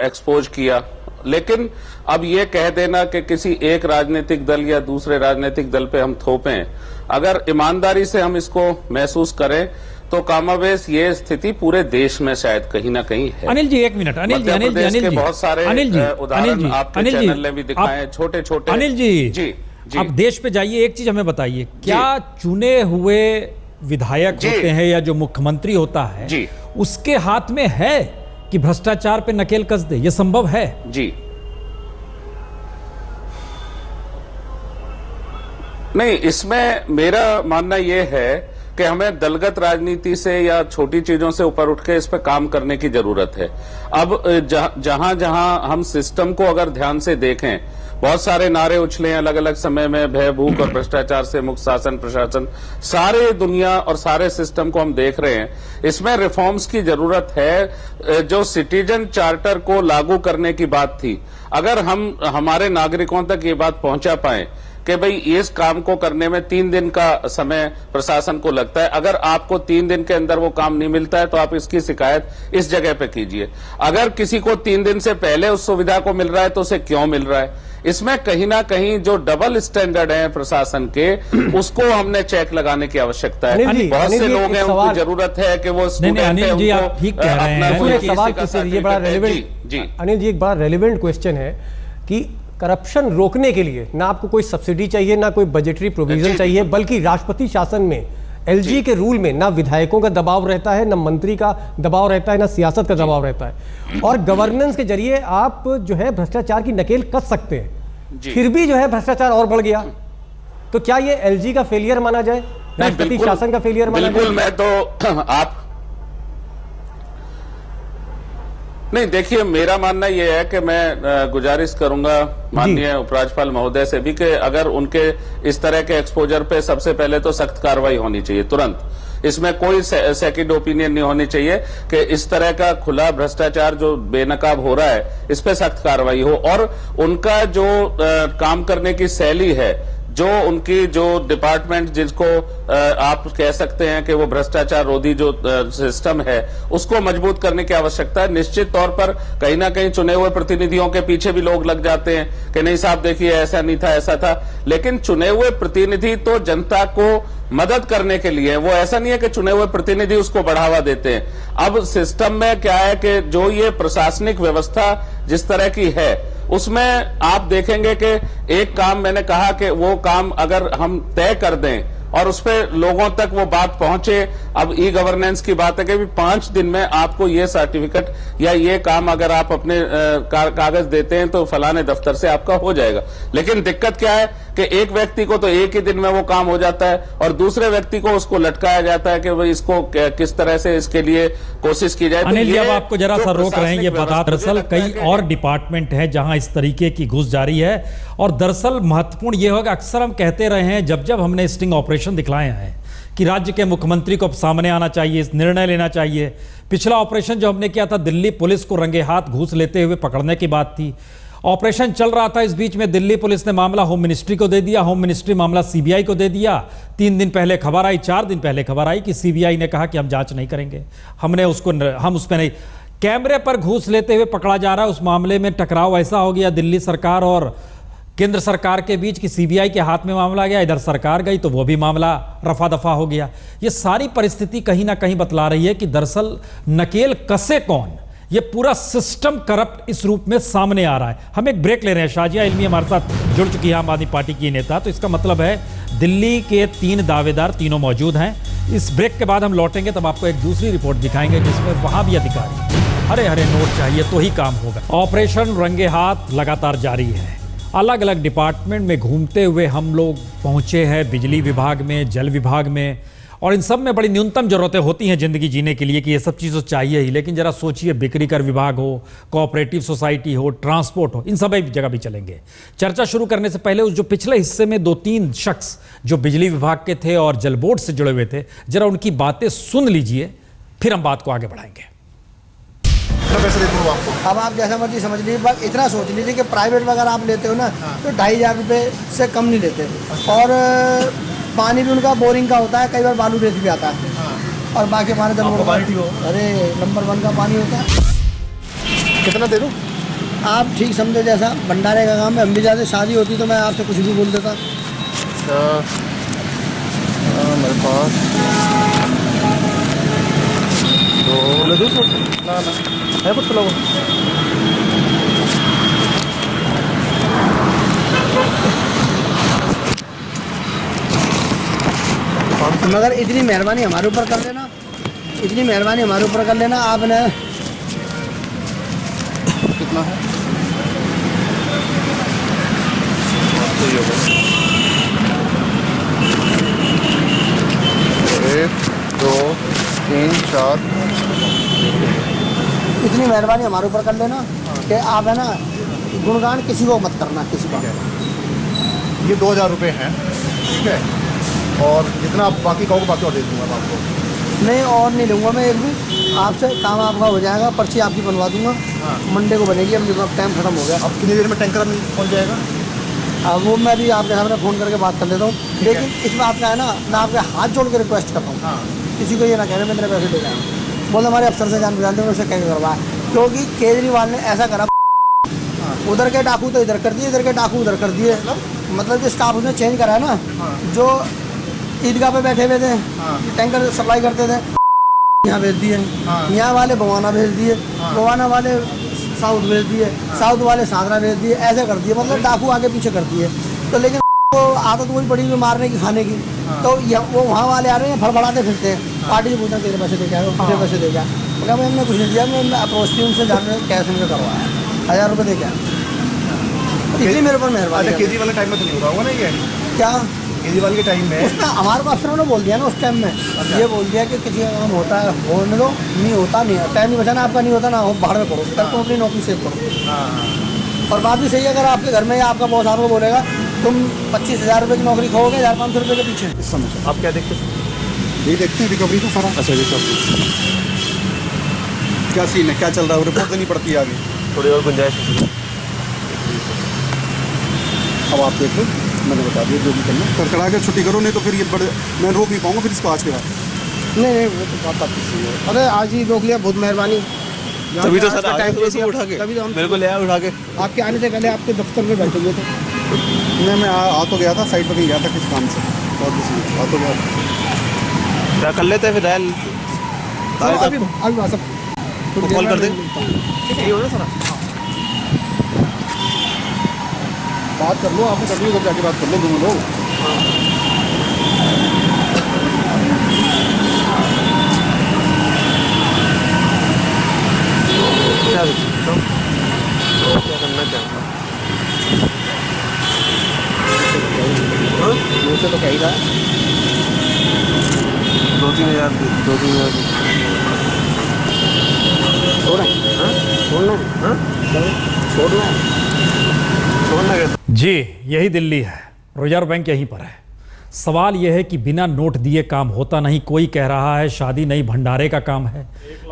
एक्सपोज किया, लेकिन अब ये कह देना कि किसी एक राजनीतिक दल या दूसरे राजनीतिक दल पे हम थोपें, अगर ईमानदारी से हम इसको महसूस करें तो कामावेश ये स्थिति पूरे देश में शायद कहीं ना कहीं है। अनिल जी एक मिनट, अनिल जी बहुत सारे उदाहरण आपके चैनल ने भी दिखाए हैं, छोटे छोटे। अनिल जी आप देश पे जाइए, एक चीज हमें बताइए, क्या चुने हुए विधायक होते हैं या जो मुख्यमंत्री होता है जी, उसके हाथ में है कि भ्रष्टाचार पे नकेल कस दे? ये संभव है? जी नहीं, इसमें मेरा मानना यह है कि हमें दलगत राजनीति से या छोटी चीजों से ऊपर उठ के इस पे काम करने की जरूरत है। अब जहां जहां हम सिस्टम को अगर ध्यान से देखें, बहुत सारे नारे उछले अलग अलग समय में, भय भूख और भ्रष्टाचार से मुक्त शासन प्रशासन, सारे दुनिया और सारे सिस्टम को हम देख रहे हैं। इसमें रिफॉर्म्स की जरूरत है। जो सिटीजन चार्टर को लागू करने की बात थी, अगर हम हमारे नागरिकों तक ये बात पहुंचा पाए कि भाई इस काम को करने में 3 दिन का समय प्रशासन को लगता है, अगर आपको 3 दिन के अंदर वो काम नहीं मिलता है तो आप इसकी शिकायत इस जगह पे कीजिए। अगर किसी को 3 दिन से पहले उस सुविधा को मिल रहा है तो उसे क्यों मिल रहा है? इसमें कहीं ना कहीं जो डबल स्टैंडर्ड है प्रशासन के, उसको हमने चेक लगाने की आवश्यकता है। बहुत से लोग हैं, उनको जरूरत है कि वो स्टूडेंट है, अनिल जी आप ठीक कह रहे हैं। अनिल जी एक बड़ा रेलिवेंट क्वेश्चन है कि करप्शन रोकने के लिए ना आपको कोई सब्सिडी चाहिए, ना कोई बजटरी प्रोविजन चाहिए, बल्कि राष्ट्रपति शासन में एलजी के रूल में ना विधायकों का दबाव रहता है, ना मंत्री का दबाव रहता है, ना सियासत का दबाव रहता है, और गवर्नेंस के जरिए आप जो है भ्रष्टाचार की नकेल कस सकते हैं। फिर भी जो है भ्रष्टाचार और बढ़ गया, तो क्या ये एलजी का फेलियर माना जाए, राष्ट्रपति शासन का फेलियर माना जाए? बिल्कुल, मैं तो आप नहीं, देखिए मेरा मानना यह है कि मैं गुजारिश करूंगा माननीय उपराज्यपाल महोदय से भी कि अगर उनके इस तरह के एक्सपोजर पे सबसे पहले तो सख्त कार्रवाई होनी चाहिए तुरंत। इसमें कोई सेकंड ओपिनियन नहीं होनी चाहिए कि इस तरह का खुला भ्रष्टाचार जो बेनकाब हो रहा है इस पे सख्त कार्रवाई हो। और उनका जो काम करने की शैली है, जो उनकी जो डिपार्टमेंट जिसको आप कह सकते हैं कि वो भ्रष्टाचार रोधी जो सिस्टम है, उसको मजबूत करने की आवश्यकता है। निश्चित तौर पर कहीं ना कहीं चुने हुए प्रतिनिधियों के पीछे भी लोग लग जाते हैं कि नहीं साहब देखिए ऐसा नहीं था, ऐसा था, लेकिन चुने हुए प्रतिनिधि तो जनता को मदद करने के लिए, वो ऐसा नहीं है कि चुने हुए प्रतिनिधि उसको बढ़ावा देते हैं। अब सिस्टम में क्या है कि जो ये प्रशासनिक व्यवस्था जिस तरह की है उसमें आप देखेंगे कि एक काम मैंने कहा कि वो काम अगर हम तय कर दें और उस पर लोगों तक वो बात पहुंचे। अब ई गवर्नेंस की बात है कि 5 दिन में आपको ये सर्टिफिकेट या ये काम अगर आप अपने कागज देते हैं तो फलाने दफ्तर से आपका हो जाएगा। लेकिन दिक्कत क्या है कि एक व्यक्ति को तो एक ही दिन में वो काम हो जाता है और दूसरे व्यक्ति को उसको लटकाया जाता है कि भाई इसको किस तरह से इसके लिए कोशिश की जाए। अनिल जी अब आपको जरा सा रोक रहे हैं, ये बता, दरअसल कई और डिपार्टमेंट है जहां इस तरीके की घुस जारी है। और दरअसल महत्वपूर्ण ये होगा, अक्सर हम कहते रहे हैं जब जब हमने स्टिंग ऑपरेशन दिखलाए हैं कि राज्य के मुख्यमंत्री को अब सामने आना चाहिए, निर्णय लेना चाहिए। पिछला ऑपरेशन जो हमने किया था, दिल्ली पुलिस को रंगे हाथ घूस लेते हुए पकड़ने की बात थी। ऑपरेशन चल रहा था, इस बीच में दिल्ली पुलिस ने मामला होम मिनिस्ट्री को दे दिया, होम मिनिस्ट्री मामला सीबीआई को दे दिया। 3 दिन पहले खबर आई, 4 दिन पहले खबर आई कि सीबीआई ने कहा कि हम जांच नहीं करेंगे, हम उस पर नहीं। कैमरे पर घूस लेते हुए पकड़ा जा रहा है। उस मामले में टकराव ऐसा हो गया दिल्ली सरकार और केंद्र सरकार के बीच कि सीबीआई के हाथ में मामला गया, इधर सरकार गई तो वो भी मामला रफा दफा हो गया। ये सारी परिस्थिति कहीं ना कहीं बतला रही है कि दरअसल नकेल कसे कौन, ये पूरा सिस्टम करप्ट इस रूप में सामने आ रहा है। हम एक ब्रेक ले रहे हैं। शाजिया इल्मी हमारे साथ जुड़ चुकी है, आम आदमी पार्टी की नेता। तो इसका मतलब है दिल्ली के 3 दावेदार तीनों मौजूद हैं। इस ब्रेक के बाद हम लौटेंगे तब आपको एक दूसरी रिपोर्ट दिखाएंगे जिसमें वहां भी अधिकारी हरे हरे नोट चाहिए तो ही काम होगा। ऑपरेशन रंगे हाथ लगातार जारी है। अलग अलग डिपार्टमेंट में घूमते हुए हम लोग पहुंचे हैं, बिजली विभाग में, जल विभाग में, और इन सब में बड़ी न्यूनतम जरूरतें होती हैं ज़िंदगी जीने के लिए कि ये सब चीज़ तो चाहिए ही, लेकिन जरा सोचिए बिक्री कर विभाग हो, कोऑपरेटिव सोसाइटी हो, ट्रांसपोर्ट हो, इन सब जगह भी चलेंगे। चर्चा शुरू करने से पहले उस जो पिछले हिस्से में 2-3 शख्स जो बिजली विभाग के थे और जल बोर्ड से जुड़े हुए थे, जरा उनकी बातें सुन लीजिए, फिर हम बात को आगे बढ़ाएंगे। पैसे देता हूँ आपको। अब आप जैसा मर्जी समझ लीजिए, बस इतना सोच लीजिए कि प्राइवेट वगैरह आप लेते हो ना तो 2,500 रुपये से कम नहीं लेते। और पानी भी उनका बोरिंग का होता है, कई बार बालू रेत भी आता है। और बाकी हमारे जल बोर्ड अरे नंबर 1 का पानी होता है। कितना दे दूँ? आप ठीक समझो, जैसा भंडारे का काम है, हम भी जाते, शादी होती तो मैं आपसे कुछ भी बोल देता। मेरे पास ना है कुछ लोग। मगर इतनी मेहरबानी हमारे ऊपर कर लेना, इतनी मेहरबानी हमारे ऊपर कर लेना आपने। कितना है? 1 2 3 4। इतनी मेहरबानी हमारे ऊपर कर लेना कि आप है ना गुणगान किसी को मत करना, किसी का। ये 2,000 रुपये हैं, ठीक है। और जितना आप बाकी कहोगे बाकी और दे दूँगा मैं आपको। नहीं और नहीं लूँगा मैं एक भी आपसे, काम आपका हो जाएगा, पर्ची आपकी बनवा दूँगा। मंडे को बनेगी, अब टाइम खत्म हो गया। अब कितनी देर में टैंकर पहुँच जाएगा? अब वो मैं भी आपके सामने फ़ोन करके बात कर लेता हूँ, लेकिन इस बात का है ना, मैं आपके हाथ जोड़ के रिक्वेस्ट करता हूँ, किसी को ये ना कहना मैं तेरे पैसे दे जाऊँ। बोले हमारे अफसर से जान पहचानते हैं, उनसे कह करवाया, क्योंकि केजरीवाल ने ऐसा करा, उधर के डाकू तो इधर कर दिए, इधर के डाकू उधर कर दिए। मतलब जो स्टाफ उसने चेंज करा है ना, जो ईदगाह पे बैठे हुए थे, टैंकर सप्लाई करते थे, यहाँ भेज दिए। यहाँ वाले बवाना भेज दिए, बवाना वाले साउथ भेज दिए, साउथ वाले सागरा भेज दिए, ऐसे कर दिए। मतलब डाकू आगे पीछे कर दिए। तो लेकिन वो आदत वही पड़ी हुई मारने की, खाने की। तो वो वहाँ वाले आ रहे हैं, फड़फड़ाते फिरते हैं। पार्टी से पूछना तेरे पैसे दे क्या, मुझे पैसे दे क्या? बोला भाई हमने कुछ नहीं दिया, मैं अप्रोच थी उनसे, जाने कैश उनसे करवाया, 1,000 रुपये दे क्या। इतनी मेरे ऊपर मेहरबानी। केजरीवाल के टाइम में तो नहीं होगा ना ये? क्या केजरीवाल के टाइम में उसने हमारे को अफसरों ने बोल दिया ना उस टाइम में, ये बोल दिया कि किसी का काम होता है होने दो, नहीं होता नहीं है, टाइम नहीं बचाना आपका, नहीं होता ना हो, बाहर में करो, तब तुम अपनी नौकरी सेव करो। और बात भी सही है, अगर आपके घर में या आपका बॉस आपको बोलेगा तुम 25,000 रुपये की नौकरी खोगे 1,500 रुपये के पीछे। इस समय आप क्या देखते हैं? ये देखते हैं रिकवरी का सारा। अच्छा रिकवरी क्या सीन है, क्या चल रहा है? रिपोर्ट देनी पड़ती है आगे, थोड़ी और गुंजाइश है। अब आप देख लो, मैंने बता दिया जो भी करना, कड़कड़ा के छुट्टी करो, नहीं तो फिर ये बड़े मैं रोक नहीं पाऊंगा फिर इसको आज के बाद। नहीं वो तो बात आपकी सही है। अरे आज ही रोक लिया, बहुत मेहरबानी। तभी तो सर टाइम उठा के मेरे को ले आया, उठा के आपके आने से पहले आपके दफ्तर में बैठे हुए थे। मैं आ तो गया था, साइड पर कहीं गया था किस काम से, और किसी आ तो गया था। क्या कर लेते हैं फिर? रायल अभी सब कॉल कर दे। बात कर लो, आपने कर लो, जब जाके बात कर लो दोनों लोग। क्या करना चाहता मुझसे तो कही रहा 2-3 हज़ार छोड़ना क्या? जी यही दिल्ली है, रिजर्व बैंक यहीं पर है। सवाल यह है कि बिना नोट दिए काम होता नहीं। कोई कह रहा है शादी नहीं भंडारे का काम है,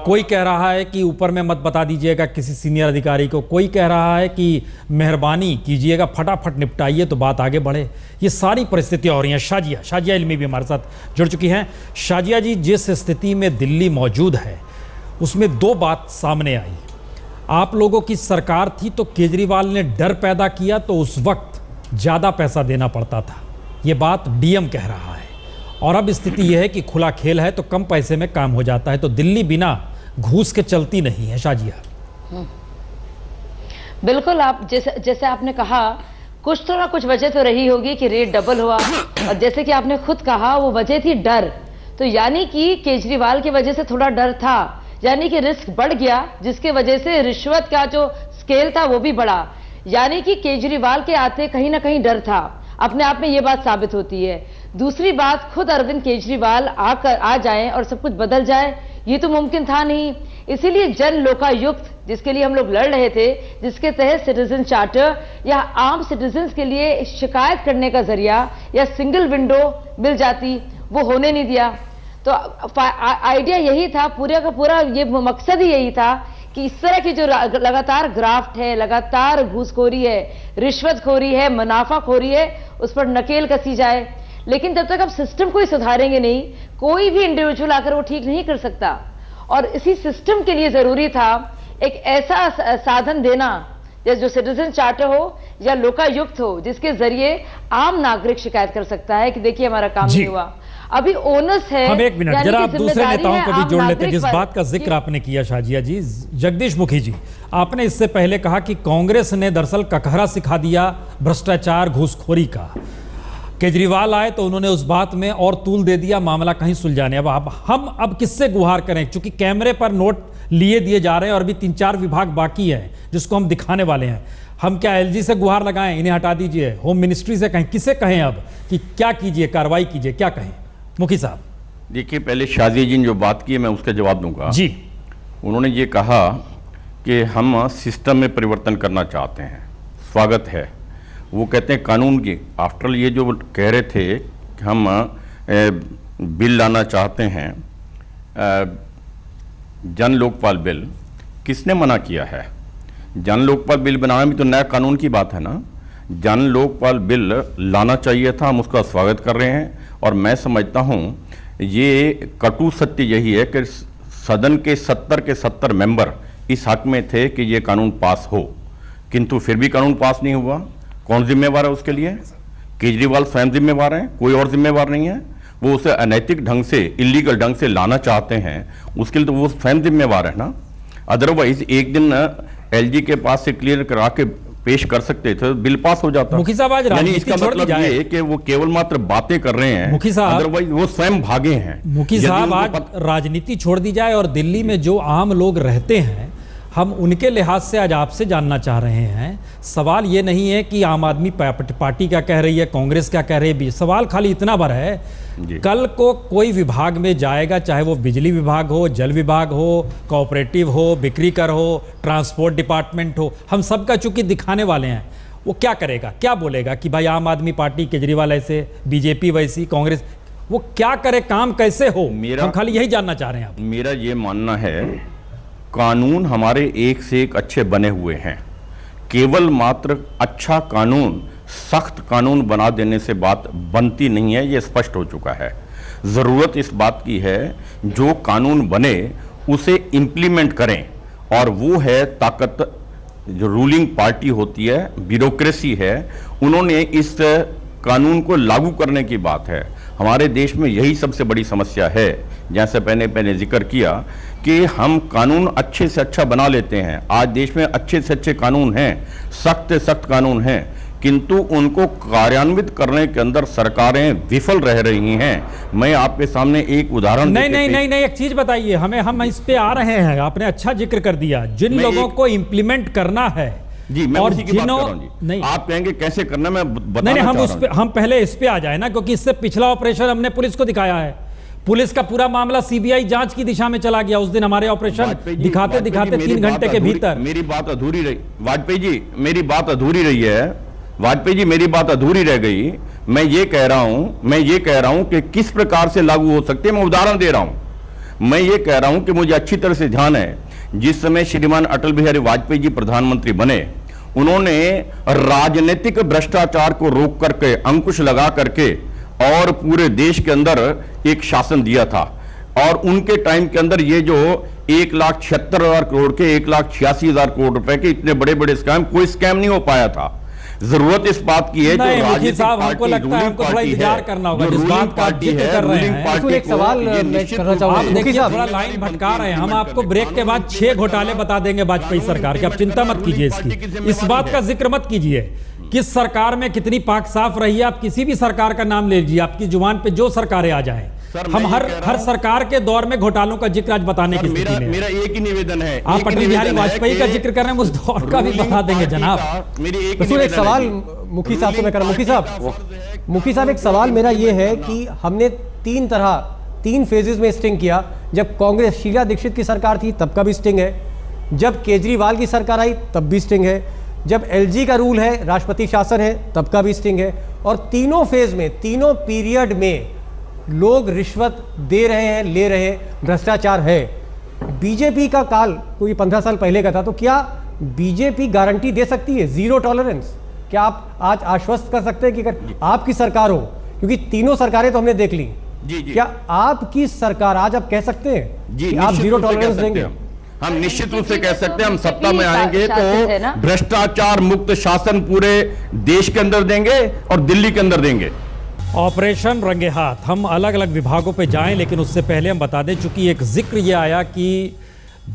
कोई कह रहा है कि ऊपर में मत बता दीजिएगा किसी सीनियर अधिकारी को, कोई कह रहा है कि मेहरबानी कीजिएगा, फटाफट निपटाइए तो बात आगे बढ़े। ये सारी परिस्थितियाँ हो रही हैं। शाजिया इल्मी भी हमारे साथ जुड़ चुकी हैं। शाजिया जी, जिस स्थिति में दिल्ली मौजूद है उसमें 2 बात सामने आई। आप लोगों की सरकार थी तो केजरीवाल ने डर पैदा किया तो उस वक्त ज़्यादा पैसा देना पड़ता था, ये बात डीएम कह रहा है। और अब स्थिति यह है कि खुला खेल है तो कम पैसे में काम हो जाता है, तो दिल्ली बिना घूस के चलती नहीं है। शाजिया बिल्कुल, आप जैसे आपने कहा कुछ तो ना कुछ वजह तो रही होगी कि रेट डबल हुआ, और जैसे कि आपने खुद कहा वो वजह थी डर। तो यानी कि केजरीवाल की वजह से थोड़ा डर था, यानी कि रिस्क बढ़ गया, जिसके वजह से रिश्वत का जो स्केल था वो भी बढ़ा। यानी कि केजरीवाल के आते कहीं ना कहीं डर था, अपने आप में ये बात साबित होती है। दूसरी बात, खुद अरविंद केजरीवाल आ जाएं और सब कुछ बदल जाए, ये तो मुमकिन था नहीं। इसीलिए जन लोकायुक्त, जिसके लिए हम लोग लड़ रहे थे, जिसके तहत सिटीजन चार्टर या आम सिटीजन्स के लिए शिकायत करने का जरिया या सिंगल विंडो मिल जाती, वो होने नहीं दिया। तो आइडिया यही था, पूरा का पूरा ये मकसद ही यही था कि इस तरह की जो लगातार ग्राफ्ट है, लगातार घूसखोरी है, रिश्वतखोरी है, मुनाफाखोरी है, उस पर नकेल कसी जाए। लेकिन जब तक आप सिस्टम को ही सुधारेंगे नहीं, कोई भी इंडिविजुअल आकर वो ठीक नहीं कर सकता। और इसी सिस्टम के लिए जरूरी था एक ऐसा साधन देना, जैसे जो सिटीजन चार्टर हो या लोकायुक्त हो, जिसके जरिए आम नागरिक शिकायत कर सकता है कि देखिए हमारा काम नहीं हुआ। अभी ओनस है। हम एक मिनट जरा आप दूसरे नेताओं को भी जोड़ लेते हैं। जिस बात का जिक्र आपने किया शाजिया जी, जगदीश मुखी जी, आपने इससे पहले कहा कि कांग्रेस ने दरअसल ककहरा सिखा दिया भ्रष्टाचार घूसखोरी का। केजरीवाल आए तो उन्होंने उस बात में और तूल दे दिया, मामला कहीं सुलझाने। अब हम किससे गुहार करें, क्योंकि कैमरे पर नोट लिए दिए जा रहे हैं और अभी 3-4 विभाग बाकी हैं जिसको हम दिखाने वाले हैं। हम क्या एलजी से गुहार लगाएं, इन्हें हटा दीजिए, होम मिनिस्ट्री से कहें, किसे कहें अब कि क्या कीजिए, कार्रवाई कीजिए, क्या कहें? मुखी साहब देखिए, पहले शाजिया जी ने जो बात की है मैं उसका जवाब दूंगा जी। उन्होंने ये कहा कि हम सिस्टम में परिवर्तन करना चाहते हैं, स्वागत है। वो कहते हैं कानून की, आफ्टर ये जो कह रहे थे कि हम बिल लाना चाहते हैं, जन लोकपाल बिल, किसने मना किया है? जन लोकपाल बिल बनाना भी तो नया कानून की बात है ना। जन लोकपाल बिल लाना चाहिए था, हम उसका स्वागत कर रहे हैं। और मैं समझता हूं ये कटु सत्य यही है कि सदन के 70 के 70 मेंबर इस हक में थे कि ये कानून पास हो, किंतु फिर भी कानून पास नहीं हुआ। कौन जिम्मेवार है उसके लिए? केजरीवाल स्वयं जिम्मेवार हैं, कोई और जिम्मेवार नहीं है। वो उसे अनैतिक ढंग से, इलीगल ढंग से लाना चाहते हैं, उसके लिए तो वो स्वयं जिम्मेवार है ना। अदरवाइज एक दिन एलजी के पास से क्लियर करा के पेश कर सकते थे, बिल पास हो जाता। मुखी साहब आज यानी इसका मतलब ये कि वो केवल मात्र बातें कर रहे हैं, मुखी साहब, अदरवाइज वो स्वयं भागे हैं। मुखी साहब आज राजनीति छोड़ दी जाए और दिल्ली में जो आम लोग रहते हैं, हम उनके लिहाज से आज आपसे जानना चाह रहे हैं। सवाल ये नहीं है कि आम आदमी पार्टी क्या कह रही है, कांग्रेस क्या कह रही है, सवाल खाली इतना भर है, कल को कोई विभाग में जाएगा, चाहे वो बिजली विभाग हो, जल विभाग हो, कोऑपरेटिव हो, बिक्री कर हो, ट्रांसपोर्ट डिपार्टमेंट हो, हम सबका चूंकि दिखाने वाले हैं, वो क्या करेगा, क्या बोलेगा कि भाई आम आदमी पार्टी केजरीवाल ऐसे, बीजेपी वैसी, कांग्रेस, वो क्या करे, काम कैसे हो? हम खाली यही जानना चाह रहे हैं आप। मेरा ये मानना है कानून हमारे एक से एक अच्छे बने हुए हैं, केवल मात्र अच्छा कानून, सख्त कानून बना देने से बात बनती नहीं है, ये स्पष्ट हो चुका है। जरूरत इस बात की है जो कानून बने उसे इंप्लीमेंट करें, और वो है ताकत जो रूलिंग पार्टी होती है, ब्यूरोक्रेसी है, उन्होंने इस कानून को लागू करने की बात है। हमारे देश में यही सबसे बड़ी समस्या है, जैसे मैंने जिक्र किया कि हम कानून अच्छे से अच्छा बना लेते हैं। आज देश में अच्छे से अच्छे कानून हैं, सख्त से सख्त कानून हैं, किंतु उनको कार्यान्वित करने के अंदर सरकारें विफल रह रही हैं। मैं आपके सामने एक उदाहरण नहीं, एक चीज बताइए हमें, हम इस पे आ रहे हैं। आपने अच्छा जिक्र कर दिया, जिन लोगों को इंप्लीमेंट करना है जी, मैं और उसी की बात कर रहा हूं जी। नहीं, आप कहेंगे कैसे करना, मैं बताना चाह रहा हूं। हम पहले इस पे आ जाए ना, क्योंकि इससे पिछला ऑपरेशन हमने पुलिस को दिखाया है। पुलिस का पूरा मामला सीबीआई जांच की दिशा में चला गया। उस दिन हमारे ऑपरेशन दिखाते 3 घंटे के भीतर मेरी बात अधूरी रही। वाजपेयी जी, मेरी बात अधूरी रही है। वाजपेयी जी, मेरी बात अधूरी रह गई। मैं ये कह रहा हूं कि किस प्रकार से लागू हो सकते हैं, मैं उदाहरण दे रहा हूं। मैं ये कह रहा हूं कि मुझे अच्छी तरह से ध्यान है, जिस समय श्रीमान अटल बिहारी वाजपेयी जी प्रधानमंत्री बने, उन्होंने राजनीतिक भ्रष्टाचार को रोक करके, अंकुश लगा करके और पूरे देश के अंदर एक शासन दिया था। और उनके टाइम के अंदर ये जो 1,76,000 करोड़ के 1,86,000 करोड़ रुपए के इतने बड़े बड़े स्कैम, कोई स्कैम नहीं हो पाया था। जरूरत इस बात की है, जो राजनीतिक साहब हमको लगता है हमको थोड़ा इंतजार करना होगा, जिस बात का जिक्र कर रहे हैं। एक सवाल मैं करना चाहूंगा, आप देखिए थोड़ा लाइन भटका रहे हैं। हम आपको ब्रेक के बाद 6 घोटाले बता देंगे वाजपेयी सरकार के, आप चिंता मत कीजिए इसकी, इस बात का जिक्र मत कीजिए। किस सरकार में कितनी पाक साफ रही है, आप किसी भी सरकार का नाम ले लीजिए, आपकी जुबान पे जो सरकारें आ जाएं, हम हर सरकार के दौर में घोटालों का जिक्र आज बताने की स्थिति में। मेरा एक ही निवेदन है, आप अटल बिहारी वाजपेयी का जिक्र कर रहे हैं, उस दौर का भी बता देंगे जनाब। एक सवाल मुखी साहब से मैं कर रहा हूं। मुखी साहब एक सवाल मेरा ये है कि हमने तीन फेजेस में स्टिंग किया। जब कांग्रेस शीला दीक्षित की सरकार थी तब का भी स्टिंग है, जब केजरीवाल की सरकार आई तब भी स्टिंग है, जब एलजी का रूल है, राष्ट्रपति शासन है, तब का भी स्टिंग है, और तीनों फेज में, तीनों पीरियड में लोग रिश्वत दे रहे हैं, ले रहे हैं, भ्रष्टाचार है। बीजेपी का काल कोई 15 साल पहले का था, तो क्या बीजेपी गारंटी दे सकती है जीरो टॉलरेंस? क्या आप आज आश्वस्त कर सकते हैं कि अगर आपकी सरकार हो, क्योंकि तीनों सरकारें तो हमने देख ली, क्या आपकी सरकार आज आप कह सकते हैं कि आप जीरो टॉलरेंस देंगे? हम निश्चित रूप से कह सकते हैं, हम सत्ता में आएंगे तो भ्रष्टाचार मुक्त शासन पूरे देश के अंदर देंगे और दिल्ली के अंदर देंगे। ऑपरेशन रंगे हाथ, हम अलग अलग विभागों पे जाएं, लेकिन उससे पहले हम बता दें, चूंकि एक जिक्र ये आया कि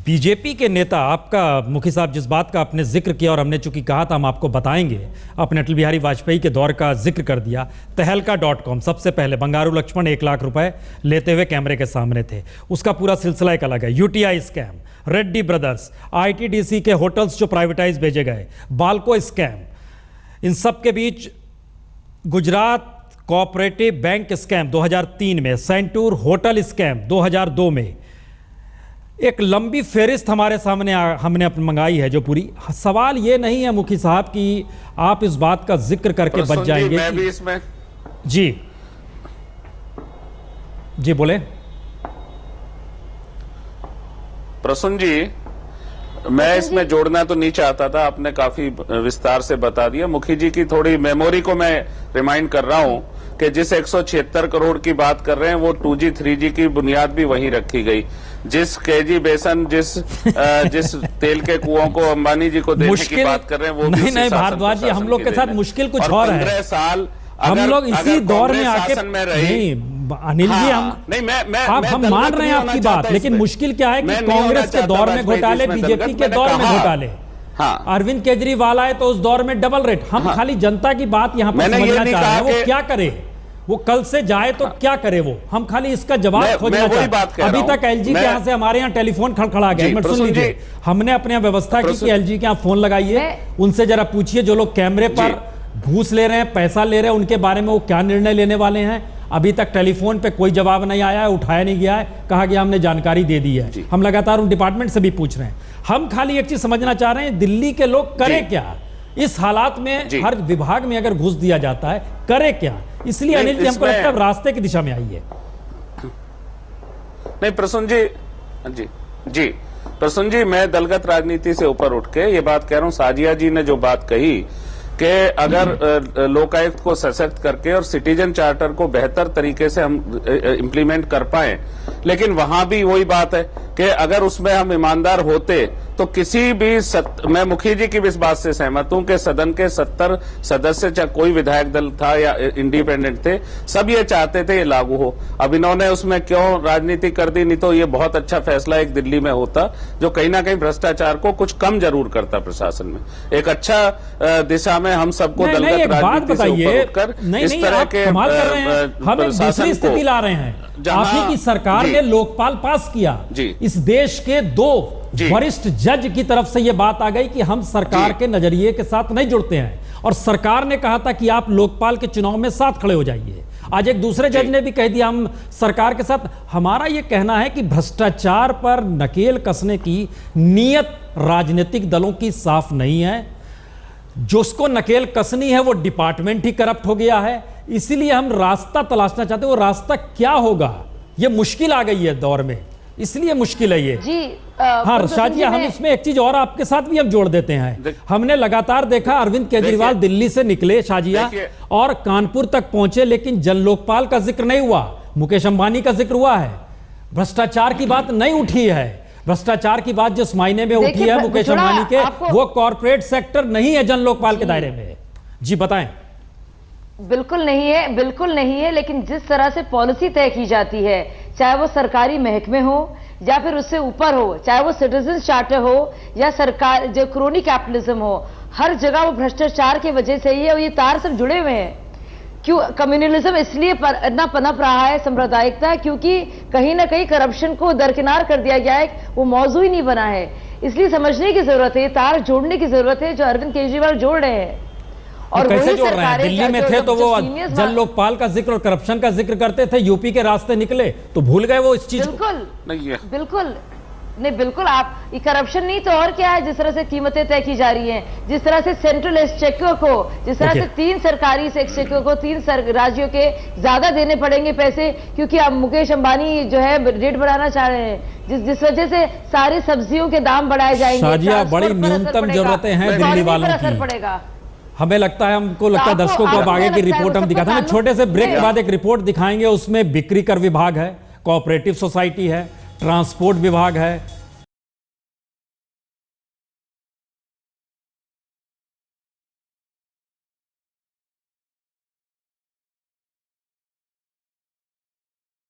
बीजेपी के नेता, आपका मुखी साहब जिस बात का आपने जिक्र किया और हमने चूंकि कहा था हम आपको बताएंगे, अपने अटल बिहारी वाजपेयी के दौर का जिक्र कर दिया। तहलका.com सबसे पहले बंगारू लक्ष्मण 1 लाख रुपए लेते हुए कैमरे के सामने थे, उसका पूरा सिलसिला एक अलग है। UTI scam, Reddy brothers, ITDC के होटल्स जो प्राइवेटाइज भेजे गए, बाल्को स्कैम, इन सब के बीच गुजरात कोऑपरेटिव बैंक स्कैम 2003 में, सेंटूर होटल स्कैम 2002 में, एक लंबी फेरिस्त हमारे सामने हमने मंगाई है जो पूरी। सवाल ये नहीं है मुखी साहब कि आप इस बात का जिक्र करके बच जाएंगे। मैं भी इसमें जी बोले प्रसून जी, मैं इसमें जोड़ना तो नहीं चाहता था, आपने काफी विस्तार से बता दिया। मुखी जी की थोड़ी मेमोरी को मैं रिमाइंड कर रहा हूं कि जिस 176 करोड़ की बात कर रहे हैं वो 2G 3G की बुनियाद भी वहीं रखी गई। जिस केजी बेसन, जिस तेल के कुओं को अंबानी जी को देने की बात कर रहे हैं वो नहीं भारद्वाज जी, हम लोग के साथ मुश्किल कुछ और है। 15 साल हम लोग इसी दौर में आके नहीं अनिल जी, हम नहीं मैं हम मान रहे हैं आपकी बात, लेकिन मुश्किल क्या है कि कांग्रेस के दौर में घोटाले, बीजेपी के दौर में घोटाले, अरविंद केजरीवाल आए तो उस दौर में डबल रेट। हम खाली जनता की बात यहाँ पर समझना चाह रहे हैं, वो क्या करे, वो कल से जाए तो क्या करे वो, हम खाली इसका जवाब खोजना चाहते हैं। अभी तक एलजी के यहाँ से हमारे यहाँ टेलीफोन खड़खड़ा गया, सुन लीजिए, हमने अपने यहाँ व्यवस्था की कि एलजी के यहाँ फोन लगाइए, उनसे जरा पूछिए जो लोग कैमरे पर घूस ले रहे हैं, पैसा ले रहे हैं, उनके बारे में वो क्या निर्णय लेने वाले हैं। अभी तक टेलीफोन पे कोई जवाब नहीं आया है, उठाया नहीं गया है, कहा गया हमने जानकारी दे दी है। हम लगातार उन डिपार्टमेंट से भी पूछ रहे हैं। हम खाली एक चीज समझना चाह रहे हैं, दिल्ली के लोग करें क्या इस हालात में? हर विभाग में अगर घुस दिया जाता है, करे क्या? इसलिए अनिल जी हमको लगता है रास्ते की दिशा में आइए। नहीं प्रसून जी प्रसून जी, मैं दलगत राजनीति से ऊपर उठ के ये बात कह रहा हूं, साजिया जी ने जो बात कही कि अगर लोकायुक्त को सशक्त करके और सिटीजन चार्टर को बेहतर तरीके से हम इंप्लीमेंट कर पाए, लेकिन वहां भी वही बात है कि अगर उसमें हम ईमानदार होते तो किसी भी मैं मुखी जी की भी इस बात से सहमत हूं कि सदन के 70 सदस्य, चाहे कोई विधायक दल था या इंडिपेंडेंट थे, सब ये चाहते थे ये लागू हो। अब इन्होंने उसमें क्यों राजनीति कर दी? नहीं तो ये बहुत अच्छा फैसला एक दिल्ली में होता जो कहीं ना कहीं भ्रष्टाचार को कुछ कम जरूर करता प्रशासन में। एक अच्छा दिशा में हम सबको दलगत राजनीति से ऊपर उठकर इस तरह के हम एक दूसरी स्थिति ला रहे हैं। आप ही की सरकार ने लोकपाल पास किया, इस देश के 2 वरिष्ठ जज की तरफ से यह बात आ गई कि हम सरकार के नजरिए के साथ नहीं जुड़ते हैं, और सरकार ने कहा था कि आप लोकपाल के चुनाव में साथ खड़े हो जाइए। आज एक दूसरे जज ने भी कह दिया हम सरकार के साथ। हमारा यह कहना है कि भ्रष्टाचार पर नकेल कसने की नीयत राजनीतिक दलों की साफ नहीं है, जिसको नकेल कसनी है वो डिपार्टमेंट ही करप्ट हो गया है। इसीलिए हम रास्ता तलाशना चाहते हैं, वो रास्ता क्या होगा? ये मुश्किल आ गई है दौर में, इसलिए मुश्किल है ये जी। हाँ शाजी, हम इसमें एक चीज और आपके साथ भी हम जोड़ देते हैं। हमने लगातार देखा अरविंद केजरीवाल दिल्ली से निकले शाजिया और कानपुर तक पहुंचे, लेकिन जन लोकपाल का जिक्र नहीं हुआ। मुकेश अंबानी का जिक्र हुआ है, भ्रष्टाचार की बात नहीं उठी है। भ्रष्टाचार की बात जिस मायने में उठी है मुकेश अंबानी के, वो कॉर्पोरेट सेक्टर नहीं है जन लोकपाल के दायरे में। जी बताएं। बिल्कुल नहीं है, बिल्कुल नहीं है, लेकिन जिस तरह से पॉलिसी तय की जाती है, चाहे वो सरकारी महकमे हो या फिर उससे ऊपर हो, चाहे वो सिटीजन चार्टर हो या सरकार जो क्रोनी कैपिटलिज्म हो, हर जगह वो भ्रष्टाचार की वजह से ही है, और ये तार सब जुड़े हुए हैं। क्यों कम्युनलिज्म इसलिए इतना पनप रहा है, सांप्रदायिकता, क्योंकि कहीं ना कहीं करप्शन को दरकिनार कर दिया गया है, वो मौजू ही नहीं बना है। इसलिए समझने की जरूरत है, ये तार जोड़ने की जरूरत है जो अरविंद केजरीवाल जोड़ रहे हैं। और कैसे जोड़ रहे हैं? दिल्ली में थे तो वो जन लोकपाल का जिक्र और करप्शन का जिक्र करते थे, यूपी के रास्ते निकले तो भूल गए वो इस चीज को। बिल्कुल नहीं, बिल्कुल आप, ये करप्शन नहीं तो और क्या है? जिस तरह से कीमतें तय की जा रही हैं, जिस तरह से सेंट्रल एक्सचेकर को, जिस तरह से 3 सरकारी एक्सचेकर को 3 राज्यों के ज्यादा देने पड़ेंगे पैसे, क्योंकि अब मुकेश अंबानी जो है रेट बढ़ाना चाह रहे हैं, जिस वजह से सारी सब्जियों के दाम बढ़ाए जाएंगे। शाजिया, बड़ी न्यूनतम जरूरतें हैं दिल्ली वालों की। पड़ेगा, हमें लगता है, हमको लगता है दर्शकों को अब आगे की रिपोर्ट हम दिखाते हैं। छोटे से ब्रेक के बाद एक रिपोर्ट दिखाएंगे, उसमें बिक्री कर विभाग है, कोऑपरेटिव सोसाइटी है, ट्रांसपोर्ट विभाग है,